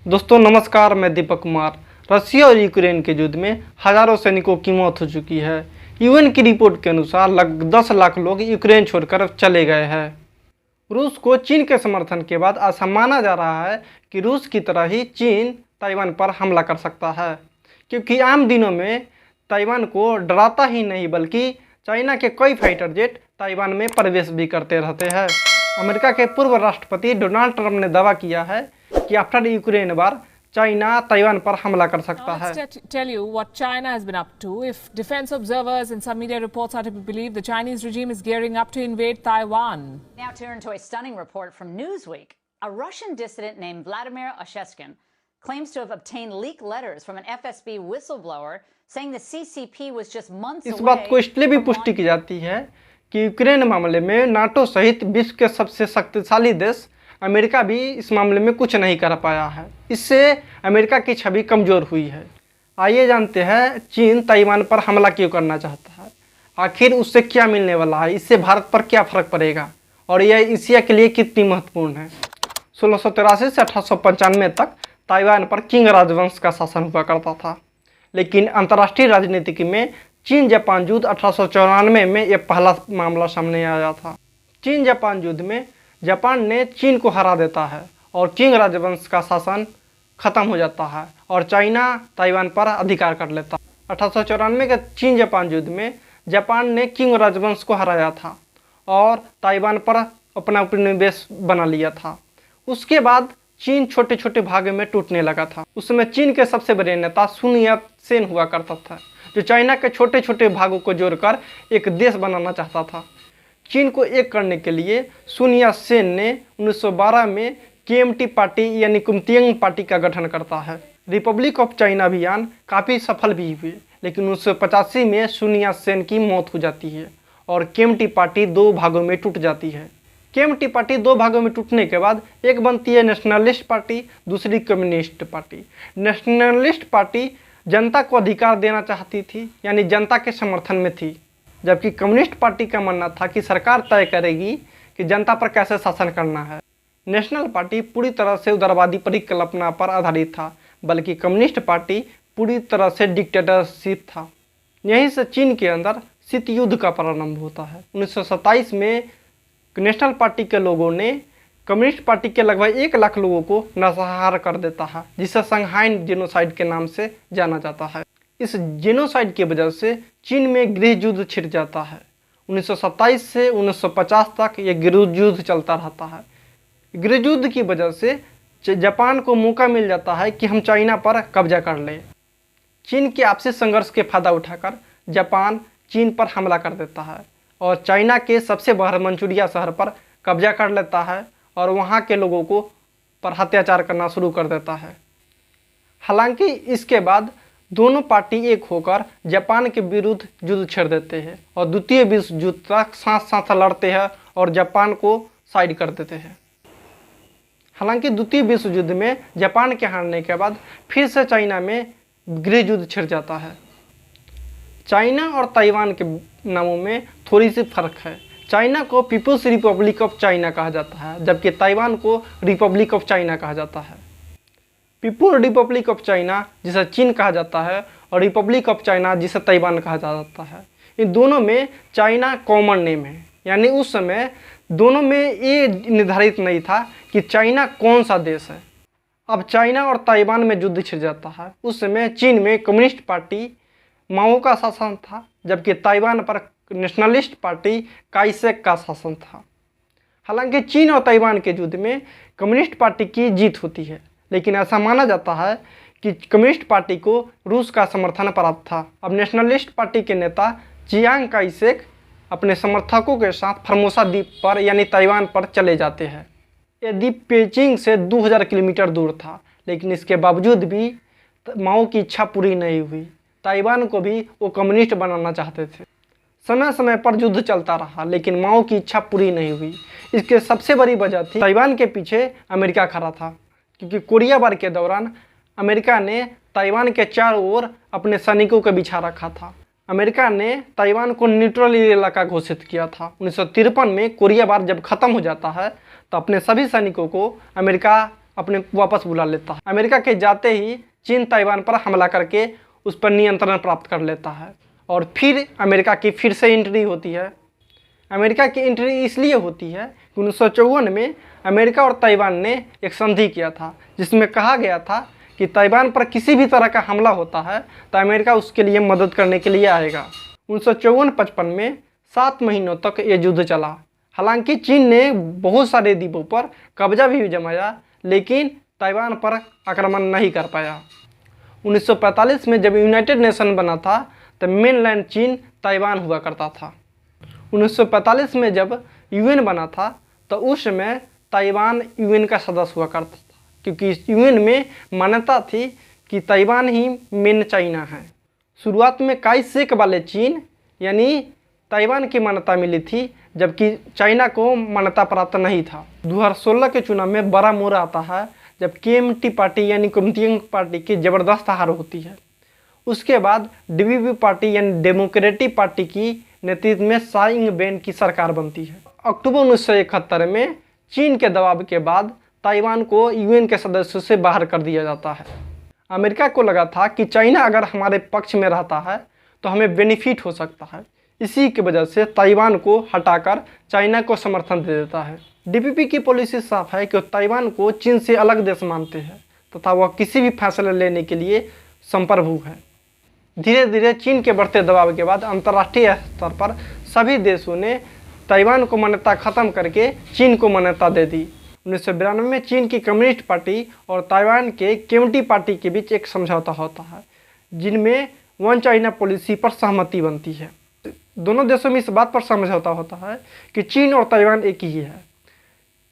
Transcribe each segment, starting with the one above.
दोस्तों नमस्कार, मैं दीपक कुमार। रशिया और यूक्रेन के युद्ध में हजारों सैनिकों की मौत हो चुकी है। यूएन की रिपोर्ट के अनुसार लगभग 10 लाख लोग यूक्रेन छोड़कर चले गए हैं। रूस को चीन के समर्थन के बाद ऐसा माना जा रहा है कि रूस की तरह ही चीन ताइवान पर हमला कर सकता है, क्योंकि आम दिनों में ताइवान को डराता ही नहीं बल्कि चाइना के कई फाइटर जेट ताइवान में प्रवेश भी करते रहते हैं। अमेरिका के पूर्व राष्ट्रपति डोनाल्ड ट्रंप ने दावा किया है कि आफ्टर यूक्रेन वार चाइना ताइवान पर हमला कर सकता है। Let's tell you what China has been up to. If defense observers and some media reports are to be believed, the Chinese regime is gearing up to invade Taiwan. Now turn to a stunning report from Newsweek. A Russian dissident named Vladimir Osheskin claims to have obtained leaked letters from an FSB whistleblower saying the CCP was just months away. इस बात को इसलिए भी पुष्टि की जाती है कि यूक्रेन मामले में नाटो सहित विश्व के सबसे शक्तिशाली देश अमेरिका भी इस मामले में कुछ नहीं कर पाया है। इससे अमेरिका की छवि कमज़ोर हुई है। आइए जानते हैं चीन ताइवान पर हमला क्यों करना चाहता है, आखिर उससे क्या मिलने वाला है, इससे भारत पर क्या फ़र्क पड़ेगा और यह एशिया के लिए कितनी महत्वपूर्ण है। 1683 से 1895 तक ताइवान पर किंग राजवंश का शासन हुआ करता था, लेकिन अंतर्राष्ट्रीय राजनीति में चीन जापान युद्ध 1894 में यह पहला मामला सामने आया था। चीन जापान युद्ध में जापान ने चीन को हरा देता है और किंग राजवंश का शासन खत्म हो जाता है और चाइना ताइवान पर अधिकार कर लेता है। 1894 के चीन जापान युद्ध में जापान ने किंग राजवंश को हराया था और ताइवान पर अपना उपनिवेश बना लिया था। उसके बाद चीन छोटे छोटे भागों में टूटने लगा था। उस समय चीन के सबसे बड़े नेता सुन यत सेन हुआ करता था, जो चाइना के छोटे छोटे भागों को जोड़कर एक देश बनाना चाहता था। चीन को एक करने के लिए सुन यत सेन ने 1912 में केएमटी पार्टी यानी कुमतियांग पार्टी का गठन करता है। रिपब्लिक ऑफ चाइना अभियान काफ़ी सफल भी हुए, लेकिन 1985 में सुन यत सेन की मौत हो जाती है और केएमटी पार्टी दो भागों में टूट जाती है। केएमटी पार्टी दो भागों में टूटने के बाद एक बनती है नेशनलिस्ट पार्टी, दूसरी कम्युनिस्ट पार्टी। नेशनलिस्ट पार्टी जनता को अधिकार देना चाहती थी, यानी जनता के समर्थन में थी, जबकि कम्युनिस्ट पार्टी का मानना था कि सरकार तय करेगी कि जनता पर कैसे शासन करना है। नेशनल पार्टी पूरी तरह से उदारवादी परिकल्पना पर आधारित था, बल्कि कम्युनिस्ट पार्टी पूरी तरह से डिक्टेटरशिप था। यहीं से चीन के अंदर शीत युद्ध का प्रारंभ होता है। 1927 में नेशनल पार्टी के लोगों ने कम्युनिस्ट पार्टी के लगभग 1 लाख लोगों को नरसंहार कर देता है, जिसे शंघाई जेनोसाइड के नाम से जाना जाता है। इस जेनोसाइड की वजह से चीन में गृह युद्ध छिड़ जाता है। 1927 से 1950 तक यह गृह युद्ध चलता रहता है। गृह युद्ध की वजह से जापान को मौका मिल जाता है कि हम चाइना पर कब्जा कर लें। चीन के आपसी संघर्ष के फायदा उठाकर जापान चीन पर हमला कर देता है और चाइना के सबसे बड़े मंचूरिया शहर पर कब्जा कर लेता है और वहाँ के लोगों को पर अत्याचार करना शुरू कर देता है। हालांकि इसके बाद दोनों पार्टी एक होकर जापान के विरुद्ध युद्ध छेड़ देते हैं और द्वितीय विश्व युद्ध तक साथ साथ लड़ते हैं और जापान को साइड कर देते हैं। हालांकि द्वितीय विश्व युद्ध में जापान के हारने के बाद फिर से चाइना में गृह युद्ध छिड़ जाता है। चाइना और ताइवान के नामों में थोड़ी सी फर्क है। चाइना को पीपुल्स रिपब्लिक ऑफ चाइना कहा जाता है, जबकि ताइवान को रिपब्लिक ऑफ चाइना कहा जाता है। पीपुल्स रिपब्लिक ऑफ चाइना जिसे चीन कहा जाता है और रिपब्लिक ऑफ चाइना जिसे ताइवान कहा जाता है, इन दोनों में चाइना कॉमन नेम है। यानी उस समय दोनों में ये निर्धारित नहीं था कि चाइना कौन सा देश है। अब चाइना और ताइवान में युद्ध छिड़ जाता है। उस समय चीन में कम्युनिस्ट पार्टी माओ का शासन था, जबकि ताइवान पर नेशनलिस्ट पार्टी काइसेक का शासन था। हालांकि चीन और ताइवान के युद्ध में कम्युनिस्ट पार्टी की जीत होती है, लेकिन ऐसा माना जाता है कि कम्युनिस्ट पार्टी को रूस का समर्थन प्राप्त था। अब नेशनलिस्ट पार्टी के नेता चियांग काइसेक अपने समर्थकों के साथ फॉर्मोसा द्वीप पर यानी ताइवान पर चले जाते हैं। यह द्वीप पेचिंग से 2000 किलोमीटर दूर था, लेकिन इसके बावजूद भी माओ की इच्छा पूरी नहीं हुई। ताइवान को भी वो कम्युनिस्ट बनाना चाहते थे। समय समय पर युद्ध चलता रहा, लेकिन माओ की इच्छा पूरी नहीं हुई। इसके सबसे बड़ी वजह थी ताइवान के पीछे अमेरिका खड़ा था, क्योंकि कोरिया वार के दौरान अमेरिका ने ताइवान के चारों ओर अपने सैनिकों को बिछा रखा था। अमेरिका ने ताइवान को न्यूट्रल इलाका घोषित किया था। 1953 में कोरिया वार जब खत्म हो जाता है तो अपने सभी सैनिकों को अमेरिका अपने वापस बुला लेता है। अमेरिका के जाते ही चीन ताइवान पर हमला करके उस पर नियंत्रण प्राप्त कर लेता है और फिर अमेरिका की फिर से एंट्री होती है। अमेरिका की एंट्री इसलिए होती है कि 1954 में अमेरिका और ताइवान ने एक संधि किया था, जिसमें कहा गया था कि ताइवान पर किसी भी तरह का हमला होता है तो अमेरिका उसके लिए मदद करने के लिए आएगा। 1954-55 में 7 महीनों तक ये युद्ध चला। हालांकि चीन ने बहुत सारे द्वीपों पर कब्जा भी जमाया, लेकिन ताइवान पर आक्रमण नहीं कर पाया। 1945 में जब यूनाइटेड नेशन बना था तब मेनलैंड चीन ताइवान हुआ करता था। 1945 में जब यूएन बना था तो उस समय ताइवान यूएन का सदस्य हुआ करता था, क्योंकि यूएन में मान्यता थी कि ताइवान ही मेन चाइना है। शुरुआत में काई शेक वाले चीन यानी ताइवान की मान्यता मिली थी, जबकि चाइना को मान्यता प्राप्त नहीं था। 2016 के चुनाव में बड़ा मोड़ आता है जब केएमटी पार्टी यानी कुमिंतांग पार्टी की ज़बरदस्त हार होती है। उसके बाद डीपीपी पार्टी यानी डेमोक्रेटिक पार्टी की नेतृत्व में साई इंग-बेन की सरकार बनती है। अक्टूबर 1971 में चीन के दबाव के बाद ताइवान को यूएन के सदस्यों से बाहर कर दिया जाता है। अमेरिका को लगा था कि चाइना अगर हमारे पक्ष में रहता है तो हमें बेनिफिट हो सकता है, इसी की वजह से ताइवान को हटाकर चाइना को समर्थन दे देता है। डीपीपी की पॉलिसी साफ है कि ताइवान को चीन से अलग देश मानते हैं तथा वह किसी भी फैसला लेने के लिए संप्रभु है। धीरे धीरे चीन के बढ़ते दबाव के बाद अंतर्राष्ट्रीय स्तर पर सभी देशों ने ताइवान को मान्यता खत्म करके चीन को मान्यता दे दी। 1992 में चीन की कम्युनिस्ट पार्टी और ताइवान के केएमटी पार्टी के बीच एक समझौता होता है, जिनमें वन चाइना पॉलिसी पर सहमति बनती है। दोनों देशों में इस बात पर समझौता होता है कि चीन और ताइवान एक ही है।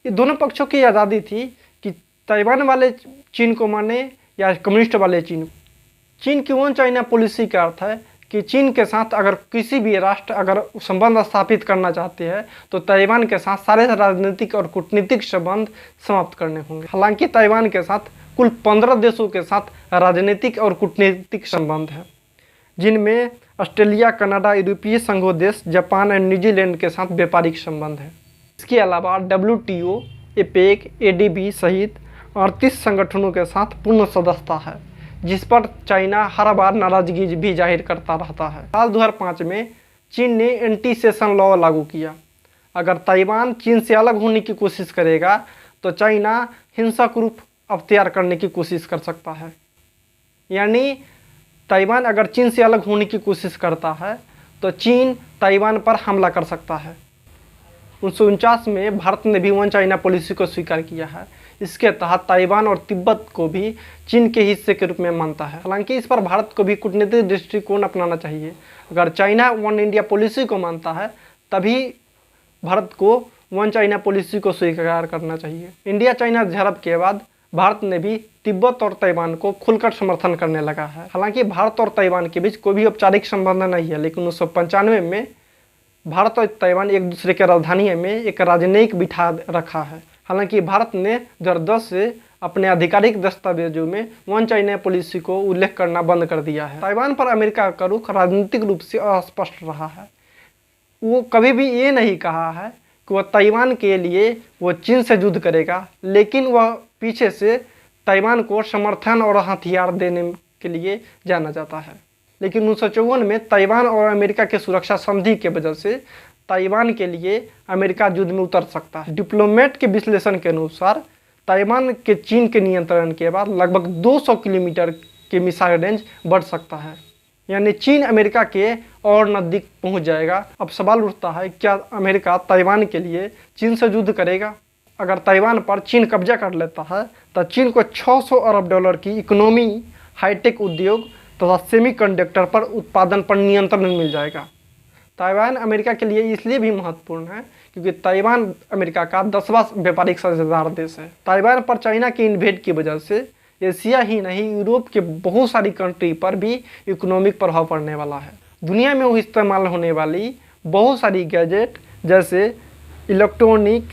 ये दोनों पक्षों की आज़ादी थी कि ताइवान वाले चीन को माने या कम्युनिस्ट वाले चीन। चीन की वन चाइना पॉलिसी का अर्थ है कि चीन के साथ अगर किसी भी राष्ट्र अगर संबंध स्थापित करना चाहते हैं तो ताइवान के साथ सारे राजनीतिक और कूटनीतिक संबंध समाप्त करने होंगे। हालांकि ताइवान के साथ कुल 15 देशों के साथ राजनीतिक और कूटनीतिक संबंध है, जिनमें ऑस्ट्रेलिया, कनाडा, यूरोपीय संघ देश, जापान और न्यूजीलैंड के साथ व्यापारिक संबंध है। इसके अलावा WTO, एपेक, ADB सहित 38 संगठनों के साथ पूर्ण सदस्यता है, जिस पर चाइना हर बार नाराजगी भी जाहिर करता रहता है। साल 2005 में चीन ने एंटी सेशन लॉ लागू किया। अगर ताइवान चीन से अलग होने की कोशिश करेगा तो चाइना हिंसक रूप अख्तियार करने की कोशिश कर सकता है। यानी ताइवान अगर चीन से अलग होने की कोशिश करता है तो चीन ताइवान पर हमला कर सकता है। 1949 में भारत ने भी वन चाइना पॉलिसी को स्वीकार किया है। इसके तहत ताइवान और तिब्बत को भी चीन के हिस्से के रूप में मानता है। हालांकि इस पर भारत को भी कूटनीतिक दृष्टिकोण अपनाना चाहिए। अगर चाइना वन इंडिया पॉलिसी को मानता है तभी भारत को वन चाइना पॉलिसी को स्वीकार करना चाहिए। इंडिया चाइना झड़प के बाद भारत ने भी तिब्बत और ताइवान को खुलकर समर्थन करने लगा है। हालांकि भारत और ताइवान के बीच कोई भी औपचारिक संबंध नहीं है, लेकिन 1995 में भारत और ताइवान एक दूसरे के राजधानी में एक राजनयिक बिठा रखा है। हालांकि भारत ने 2010 से अपने आधिकारिक दस्तावेजों में वन चाइना पॉलिसी को उल्लेख करना बंद कर दिया है। ताइवान पर अमेरिका का रुख राजनीतिक रूप से अस्पष्ट रहा है। वो कभी भी ये नहीं कहा है कि वह ताइवान के लिए वो चीन से युद्ध करेगा, लेकिन वह पीछे से ताइवान को समर्थन और हथियार देने के लिए जाना जाता है। लेकिन 1954 में ताइवान और अमेरिका के सुरक्षा संधि के वजह से ताइवान के लिए अमेरिका युद्ध में उतर सकता है। डिप्लोमेट के विश्लेषण के अनुसार ताइवान के चीन के नियंत्रण के बाद लगभग 200 किलोमीटर के मिसाइल रेंज बढ़ सकता है, यानी चीन अमेरिका के और नज़दीक पहुंच जाएगा। अब सवाल उठता है, क्या अमेरिका ताइवान के लिए चीन से युद्ध करेगा? अगर ताइवान पर चीन कब्जा कर लेता है तो चीन को $600 अरब की इकोनॉमी, हाईटेक उद्योग तथा सेमीकंडक्टर पर उत्पादन पर नियंत्रण मिल जाएगा। ताइवान अमेरिका के लिए इसलिए भी महत्वपूर्ण है क्योंकि ताइवान अमेरिका का 10वां व्यापारिक साझेदार देश है। ताइवान पर चाइना की इन्वेड की वजह से एशिया ही नहीं यूरोप के बहुत सारी कंट्री पर भी इकोनॉमिक प्रभाव पड़ने वाला है। दुनिया में वो इस्तेमाल होने वाली बहुत सारी गैजेट जैसे इलेक्ट्रॉनिक,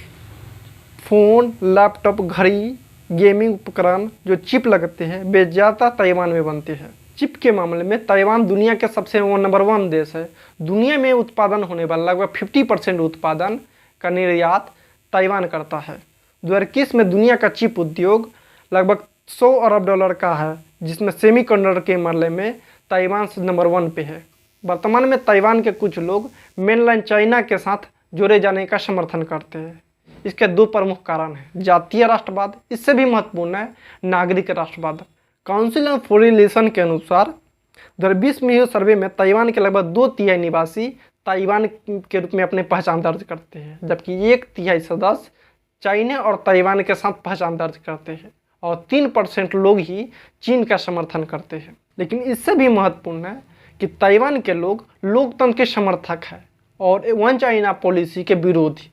फ़ोन, लैपटॉप, घड़ी, गेमिंग उपकरण जो चिप लगते हैं वे ज़्यादातर ताइवान में बनते हैं। चिप के मामले में ताइवान दुनिया के सबसे नंबर 1 देश है। दुनिया में उत्पादन होने वाला लगभग 50% उत्पादन का निर्यात ताइवान करता है। 2021 में दुनिया का चिप उद्योग लगभग 100 अरब डॉलर का है, जिसमें सेमीकंडक्टर के मामले में ताइवान से नंबर 1 पे है। वर्तमान में ताइवान के कुछ लोग मेनलैंड चाइना के साथ जोड़े जाने का समर्थन करते हैं। इसके 2 प्रमुख कारण हैं, जातीय राष्ट्रवाद, इससे भी महत्वपूर्ण है नागरिक राष्ट्रवाद। काउंसिल ऑफ फॉरेन रिलेशन के अनुसार 2020 में हुए सर्वे में ताइवान के लगभग 2/3 निवासी ताइवान के रूप में अपनी पहचान दर्ज करते हैं, जबकि 1/3 सदस्य चाइना और ताइवान के साथ पहचान दर्ज करते हैं और 3% लोग ही चीन का समर्थन करते हैं। लेकिन इससे भी महत्वपूर्ण है कि ताइवान के लोग लोकतंत्र के समर्थक हैं और वन चाइना पॉलिसी के विरोधी।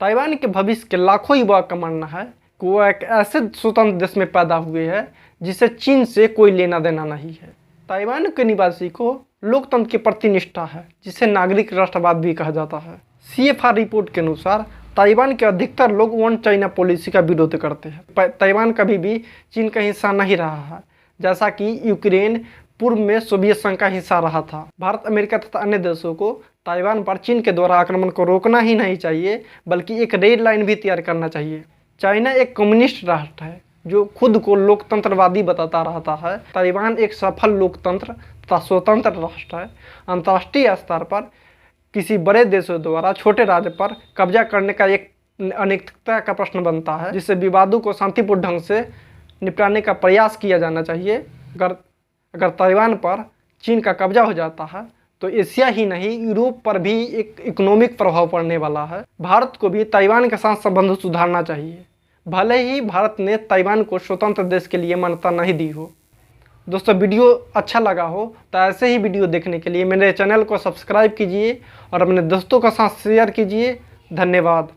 ताइवान के भविष्य के लाखों युवा का मानना है कि वो एक ऐसे स्वतंत्र देश में पैदा हुए हैं जिसे चीन से कोई लेना देना नहीं है। ताइवान के निवासी को लोकतंत्र के प्रति निष्ठा है, जिसे नागरिक राष्ट्रवाद भी कहा जाता है। CFR रिपोर्ट के अनुसार ताइवान के अधिकतर लोग वन चाइना पॉलिसी का विरोध करते हैं। ताइवान कभी भी चीन का हिस्सा नहीं रहा है, जैसा कि यूक्रेन पूर्व में सोवियत संघ का हिस्सा रहा था। भारत, अमेरिका तथा अन्य देशों को ताइवान पर चीन के द्वारा आक्रमण को रोकना ही नहीं चाहिए, बल्कि एक रेड लाइन भी तैयार करना चाहिए। चाइना एक कम्युनिस्ट राष्ट्र है जो खुद को लोकतंत्रवादी बताता रहता है। ताइवान एक सफल लोकतंत्र तथा स्वतंत्र राष्ट्र है। अंतर्राष्ट्रीय स्तर पर किसी बड़े देशों द्वारा छोटे राज्य पर कब्जा करने का एक अनैतिकता का प्रश्न बनता है, जिससे विवादों को शांतिपूर्ण ढंग से निपटाने का प्रयास किया जाना चाहिए। अगर ताइवान पर चीन का कब्जा हो जाता है तो एशिया ही नहीं, यूरोप पर भी एक इकोनॉमिक प्रभाव पड़ने वाला है। भारत को भी ताइवान के साथ संबंध सुधारना चाहिए, भले ही भारत ने ताइवान को स्वतंत्र देश के लिए मान्यता नहीं दी हो। दोस्तों, वीडियो अच्छा लगा हो तो ऐसे ही वीडियो देखने के लिए मेरे चैनल को सब्सक्राइब कीजिए और अपने दोस्तों के साथ शेयर कीजिए। धन्यवाद।